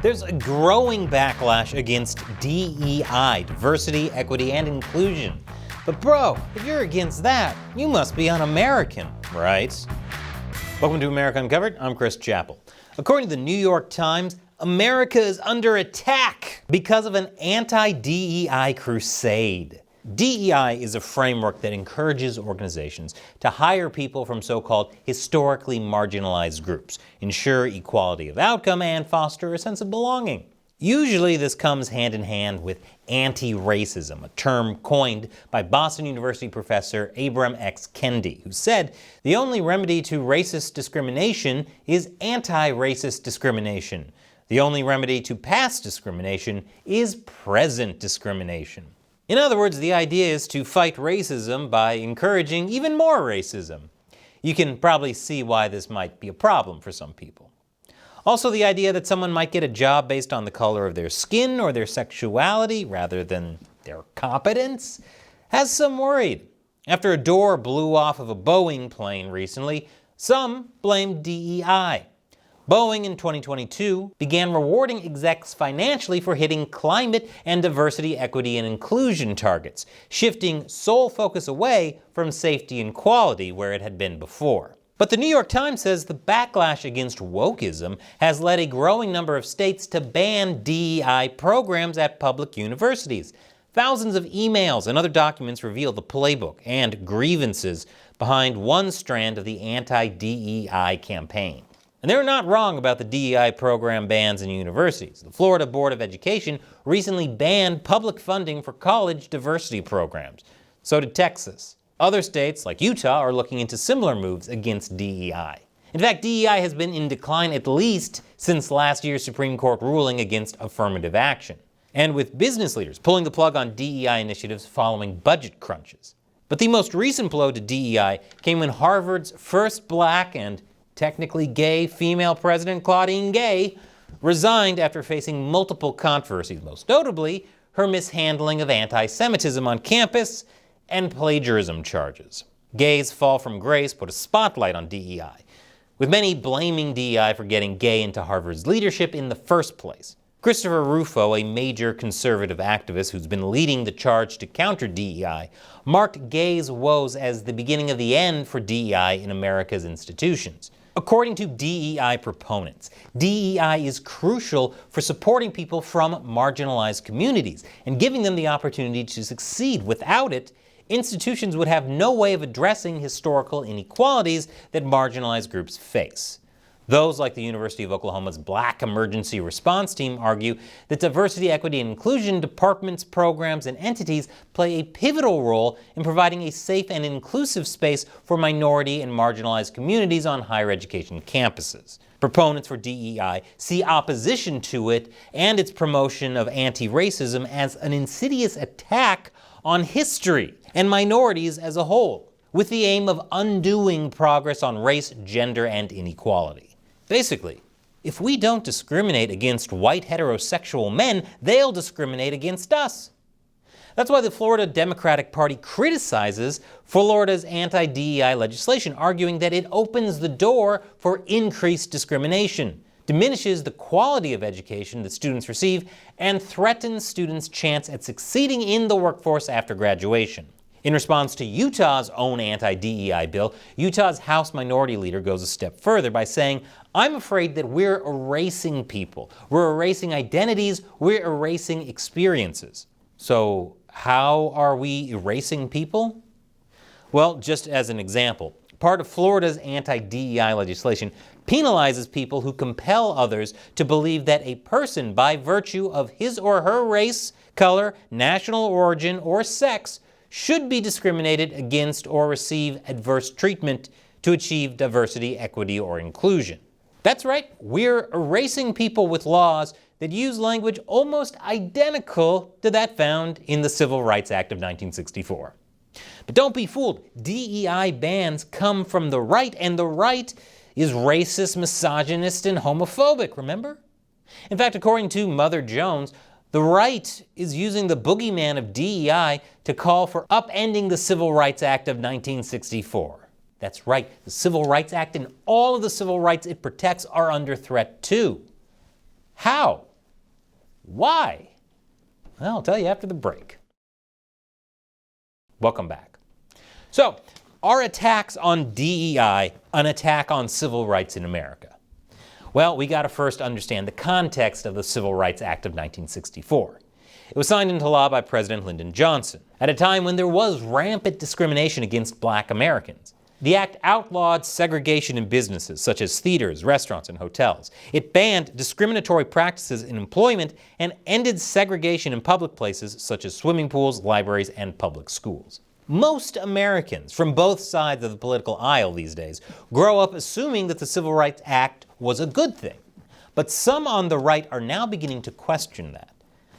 There's a growing backlash against DEI, diversity, equity, and inclusion. But bro, if you're against that, you must be un-American, right? Welcome to America Uncovered. I'm Chris Chappell. According to the New York Times, America is under attack because of an anti-DEI crusade. DEI is a framework that encourages organizations to hire people from so-called historically marginalized groups, ensure equality of outcome, and foster a sense of belonging. Usually this comes hand in hand with anti-racism, a term coined by Boston University professor Ibram X. Kendi, who said, "The only remedy to racist discrimination is anti-racist discrimination. The only remedy to past discrimination is present discrimination." In other words, the idea is to fight racism by encouraging even more racism. You can probably see why this might be a problem for some people. Also, the idea that someone might get a job based on the color of their skin or their sexuality rather than their competence has some worried. After a door blew off of a Boeing plane recently, some blamed DEI. Boeing in 2022 began rewarding execs financially for hitting climate and diversity, equity, and inclusion targets, shifting sole focus away from safety and quality where it had been before. But the New York Times says the backlash against wokeism has led a growing number of states to ban DEI programs at public universities. Thousands of emails and other documents reveal the playbook and grievances behind one strand of the anti-DEI campaign. And they're not wrong about the DEI program bans in universities. The Florida Board of Education recently banned public funding for college diversity programs. So did Texas. Other states, like Utah, are looking into similar moves against DEI. In fact, DEI has been in decline at least since last year's Supreme Court ruling against affirmative action, and with business leaders pulling the plug on DEI initiatives following budget crunches. But the most recent blow to DEI came when Harvard's first black and technically gay female president, Claudine Gay, resigned after facing multiple controversies, most notably her mishandling of anti-Semitism on campus and plagiarism charges. Gay's fall from grace put a spotlight on DEI, with many blaming DEI for getting Gay into Harvard's leadership in the first place. Christopher Rufo, a major conservative activist who's been leading the charge to counter DEI, marked Gay's woes as the beginning of the end for DEI in America's institutions. According to DEI proponents, DEI is crucial for supporting people from marginalized communities and giving them the opportunity to succeed. Without it, institutions would have no way of addressing historical inequalities that marginalized groups face. Those like the University of Oklahoma's Black Emergency Response Team argue that diversity, equity, and inclusion departments, programs, and entities play a pivotal role in providing a safe and inclusive space for minority and marginalized communities on higher education campuses. Proponents for DEI see opposition to it and its promotion of anti-racism as an insidious attack on history and minorities as a whole, with the aim of undoing progress on race, gender, and inequality. Basically, if we don't discriminate against white heterosexual men, they'll discriminate against us. That's why the Florida Democratic Party criticizes Florida's anti-DEI legislation, arguing that it opens the door for increased discrimination, diminishes the quality of education that students receive, and threatens students' chance at succeeding in the workforce after graduation. In response to Utah's own anti-DEI bill, Utah's House Minority Leader goes a step further by saying, "I'm afraid that we're erasing people. We're erasing identities. We're erasing experiences." So how are we erasing people? Well, just as an example, part of Florida's anti-DEI legislation penalizes people who compel others to believe that a person, by virtue of his or her race, color, national origin, or sex, should be discriminated against or receive adverse treatment to achieve diversity, equity, or inclusion. That's right, we're erasing people with laws that use language almost identical to that found in the Civil Rights Act of 1964. But don't be fooled, DEI bans come from the right, and the right is racist, misogynist, and homophobic, remember? In fact, according to Mother Jones, the right is using the boogeyman of DEI to call for upending the Civil Rights Act of 1964. That's right, the Civil Rights Act and all of the civil rights it protects are under threat too. How? Why? Well, I'll tell you after the break. Welcome back. So, are attacks on DEI an attack on civil rights in America? Well, we got to first understand the context of the Civil Rights Act of 1964. It was signed into law by President Lyndon Johnson at a time when there was rampant discrimination against black Americans. The act outlawed segregation in businesses such as theaters, restaurants, and hotels. It banned discriminatory practices in employment and ended segregation in public places such as swimming pools, libraries, and public schools. Most Americans from both sides of the political aisle these days grow up assuming that the Civil Rights Act was a good thing. But some on the right are now beginning to question that.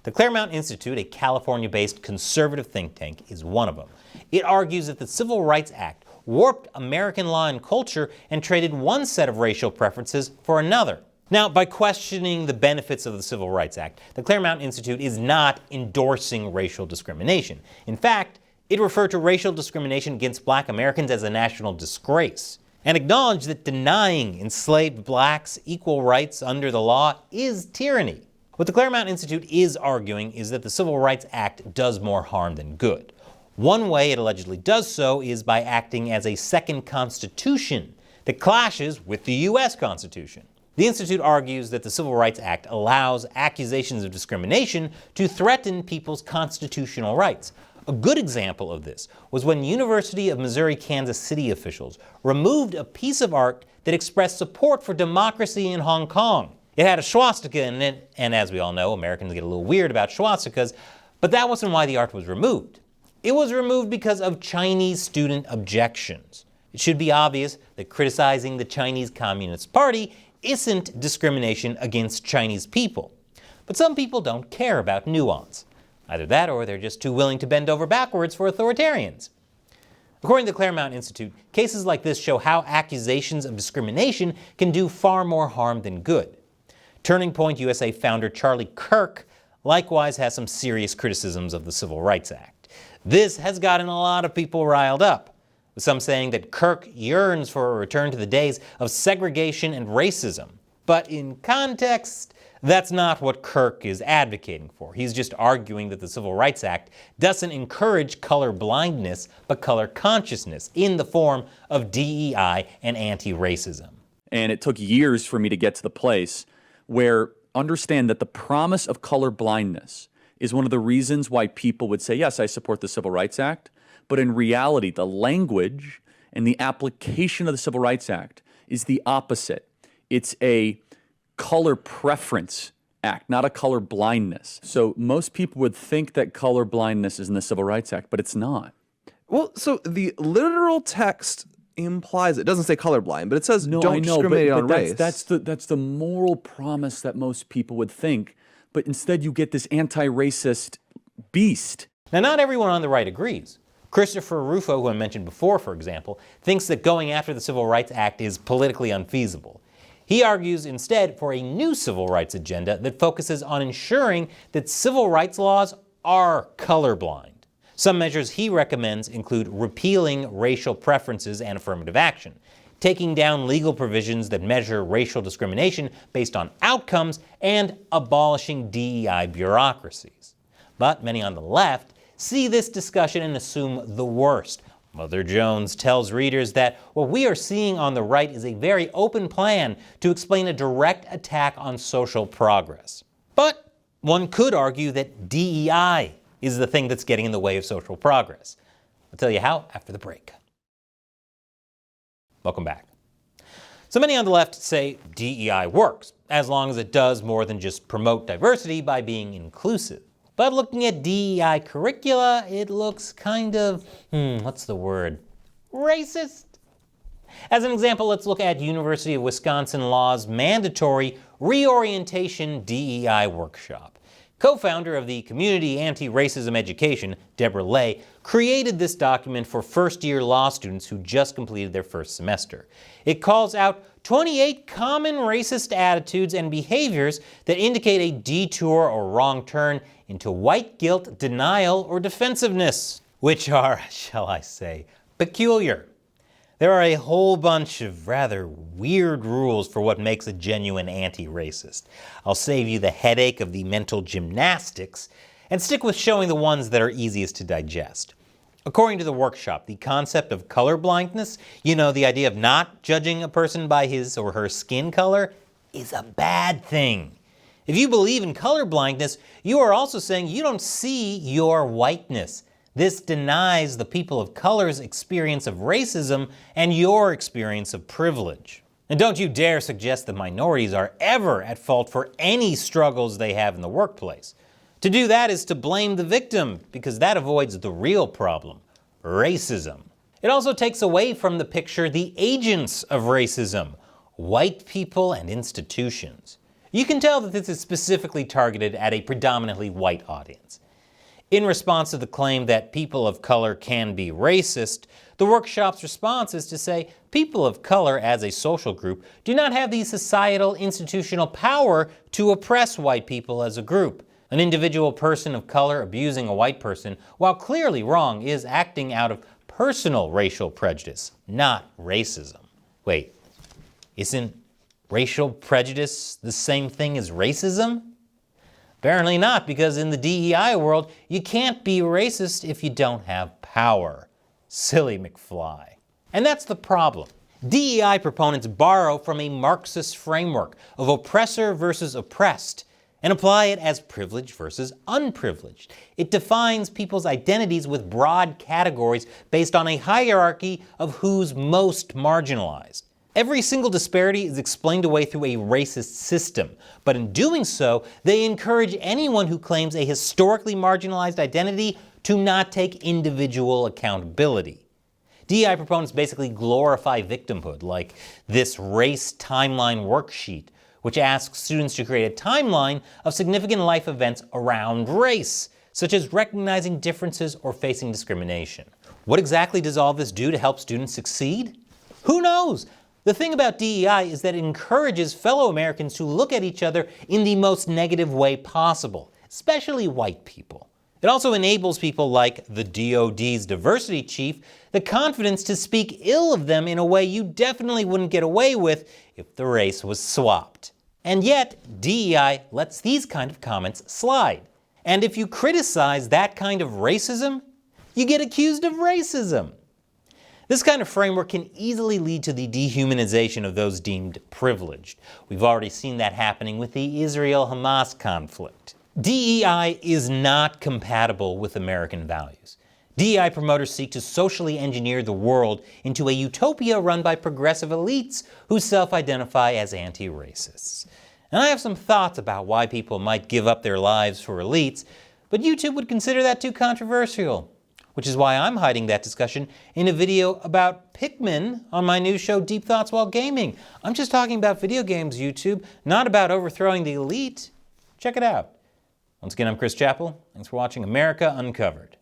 The Claremont Institute, a California-based conservative think tank, is one of them. It argues that the Civil Rights Act warped American law and culture and traded one set of racial preferences for another. Now, by questioning the benefits of the Civil Rights Act, the Claremont Institute is not endorsing racial discrimination. In fact, it referred to racial discrimination against black Americans as a national disgrace, and acknowledged that denying enslaved blacks equal rights under the law is tyranny. What the Claremont Institute is arguing is that the Civil Rights Act does more harm than good. One way it allegedly does so is by acting as a second constitution that clashes with the U.S. Constitution. The Institute argues that the Civil Rights Act allows accusations of discrimination to threaten people's constitutional rights. A good example of this was when University of Missouri-Kansas City officials removed a piece of art that expressed support for democracy in Hong Kong. It had a swastika in it, and as we all know, Americans get a little weird about swastikas, but that wasn't why the art was removed. It was removed because of Chinese student objections. It should be obvious that criticizing the Chinese Communist Party isn't discrimination against Chinese people. But some people don't care about nuance. Either that or they're just too willing to bend over backwards for authoritarians. According to the Claremont Institute, cases like this show how accusations of discrimination can do far more harm than good. Turning Point USA founder Charlie Kirk likewise has some serious criticisms of the Civil Rights Act. This has gotten a lot of people riled up, with some saying that Kirk yearns for a return to the days of segregation and racism. But in context, that's not what Kirk is advocating for. He's just arguing that the Civil Rights Act doesn't encourage color blindness, but color consciousness in the form of DEI and anti-racism. And it took years for me to get to the place where understand that the promise of color blindness is one of the reasons why people would say, yes, I support the Civil Rights Act, but in reality, the language and the application of the Civil Rights Act is the opposite. It's a color preference act, not a color blindness. So most people would think that color blindness is in the Civil Rights Act, but it's not. Well, so the literal text implies, it doesn't say colorblind, but it says don't discriminate on race. That's the moral promise that most people would think, but instead you get this anti-racist beast. Now, not everyone on the right agrees. Christopher Rufo, who I mentioned before, for example, thinks that going after the Civil Rights Act is politically unfeasible. He argues instead for a new civil rights agenda that focuses on ensuring that civil rights laws are colorblind. Some measures he recommends include repealing racial preferences and affirmative action, taking down legal provisions that measure racial discrimination based on outcomes, and abolishing DEI bureaucracies. But many on the left see this discussion and assume the worst. Mother Jones tells readers that what we are seeing on the right is a very open plan to explain a direct attack on social progress. But one could argue that DEI is the thing that's getting in the way of social progress. I'll tell you how after the break. Welcome back. So many on the left say DEI works, as long as it does more than just promote diversity by being inclusive. But looking at DEI curricula, it looks kind of, what's the word? Racist. As an example, let's look at University of Wisconsin Law's mandatory reorientation DEI workshop. Co-founder of the Community Anti-Racism Education, Deborah Lay, created this document for first-year law students who just completed their first semester. It calls out 28 common racist attitudes and behaviors that indicate a detour or wrong turn into white guilt, denial, or defensiveness, which are, shall I say, peculiar. There are a whole bunch of rather weird rules for what makes a genuine anti-racist. I'll save you the headache of the mental gymnastics and stick with showing the ones that are easiest to digest. According to the workshop, the concept of colorblindness, the idea of not judging a person by his or her skin color, is a bad thing. If you believe in colorblindness, you are also saying you don't see your whiteness. This denies the people of color's experience of racism and your experience of privilege. And don't you dare suggest that minorities are ever at fault for any struggles they have in the workplace. To do that is to blame the victim, because that avoids the real problem, racism. It also takes away from the picture the agents of racism, white people and institutions. You can tell that this is specifically targeted at a predominantly white audience. In response to the claim that people of color can be racist, the workshop's response is to say people of color as a social group do not have the societal institutional power to oppress white people as a group. An individual person of color abusing a white person, while clearly wrong, is acting out of personal racial prejudice, not racism. Wait, isn't racial prejudice the same thing as racism? Apparently not, because in the DEI world, you can't be racist if you don't have power. Silly McFly. And that's the problem. DEI proponents borrow from a Marxist framework of oppressor versus oppressed and apply it as privileged versus unprivileged. It defines people's identities with broad categories based on a hierarchy of who's most marginalized. Every single disparity is explained away through a racist system, but in doing so, they encourage anyone who claims a historically marginalized identity to not take individual accountability. DEI proponents basically glorify victimhood, like this race timeline worksheet, which asks students to create a timeline of significant life events around race, such as recognizing differences or facing discrimination. What exactly does all this do to help students succeed? Who knows? The thing about DEI is that it encourages fellow Americans to look at each other in the most negative way possible, especially white people. It also enables people like the DoD's diversity chief the confidence to speak ill of them in a way you definitely wouldn't get away with if the race was swapped. And yet, DEI lets these kind of comments slide. And if you criticize that kind of racism, you get accused of racism. This kind of framework can easily lead to the dehumanization of those deemed privileged. We've already seen that happening with the Israel-Hamas conflict. DEI is not compatible with American values. DEI promoters seek to socially engineer the world into a utopia run by progressive elites who self-identify as anti-racists. And I have some thoughts about why people might give up their lives for elites, but YouTube would consider that too controversial. Which is why I'm hiding that discussion in a video about Pikmin on my new show Deep Thoughts While Gaming. I'm just talking about video games, YouTube, not about overthrowing the elite. Check it out. Once again, I'm Chris Chappell. Thanks for watching America Uncovered.